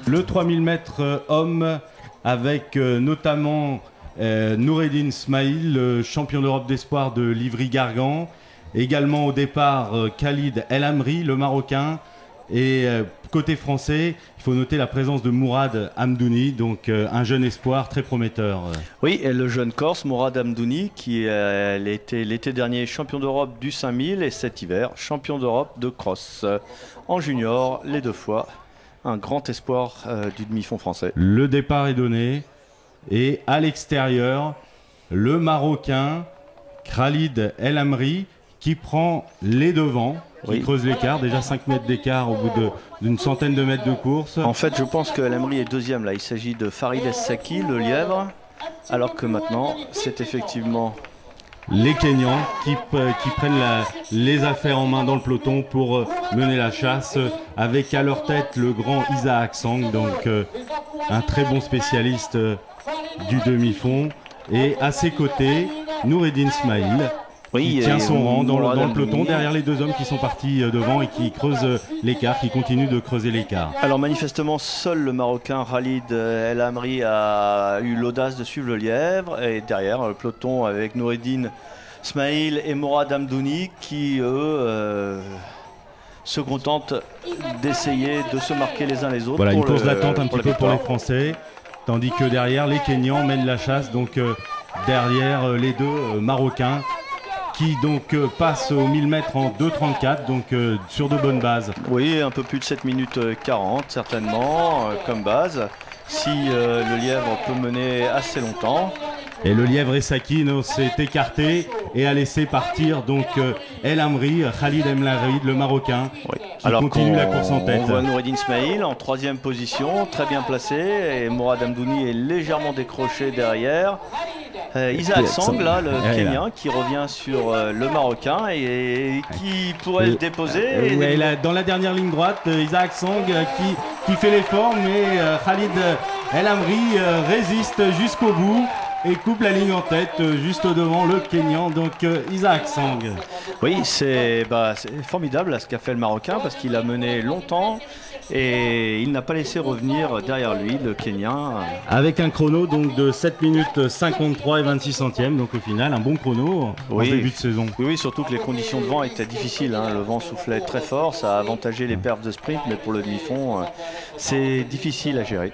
Le 3000 mètres hommes avec notamment Noureddin Smail, le champion d'Europe d'espoir de Livry-Gargan. Également au départ Khalid El Amri, le Marocain. Et côté français, il faut noter la présence de Mourad Amdouni, donc un jeune espoir très prometteur. Oui, et le jeune Corse, Mourad Amdouni, qui était l'été dernier champion d'Europe du 5000 et cet hiver champion d'Europe de cross. En junior, les 2 fois, un grand espoir du demi-fond français. Le départ est donné et à l'extérieur, le Marocain Khalid El Amri qui prend les devants, qui creuse l'écart, déjà 5 mètres d'écart au bout d'une centaine de mètres de course. En fait, je pense que El Amri est deuxième là. Il s'agit de Farid Es-Saki, le lièvre, alors que maintenant, c'est effectivement les Kenyans qui prennent les affaires en main dans le peloton pour mener la chasse, avec à leur tête le grand Isaac Sang, donc un très bon spécialiste du demi-fond, et à ses côtés Noureddin Smail. Qui tient son rang dans le peloton derrière les 2 hommes qui sont partis devant et qui creusent l'écart, qui continuent de creuser l'écart. Alors manifestement, seul le Marocain Khalid El Amri a eu l'audace de suivre le lièvre, et derrière le peloton avec Noureddin Smail et Mourad Amdouni qui eux se contentent d'essayer de se marquer les uns les autres. Voilà, une course d'attente un petit peu pour les Français, tandis que derrière les Kenyans mènent la chasse, donc derrière les 2 Marocains qui donc passe aux 1000 mètres en 2,34, donc sur de bonnes bases. Oui, un peu plus de 7 minutes 40 certainement comme base, si le lièvre peut mener assez longtemps. Et le lièvre Es-Saki s'est écarté et a laissé partir donc El Amri, Khalid El Amri, le Marocain, qui continue la course en tête. On voit Noureddin Smail en 3e position, très bien placé, et Mourad Amdouni est légèrement décroché derrière. Isaac Sang, là, le Kenyan, qui revient sur le Marocain et qui pourrait le déposer. Dans la dernière ligne droite, Isaac Sang qui fait l'effort, mais Khalid El Amri résiste jusqu'au bout et coupe la ligne en tête juste devant le Kenyan, donc Isaac Sang. Oui, c'est formidable ce qu'a fait le Marocain, parce qu'il a mené longtemps et il n'a pas laissé revenir derrière lui le Kenyan. Avec un chrono donc de 7 minutes 53 et 26 centièmes, donc au final un bon chrono en début de saison. Oui, surtout que les conditions de vent étaient difficiles, hein. Le vent soufflait très fort, ça a avantagé les perfs de sprint, mais pour le demi-fond, c'est difficile à gérer.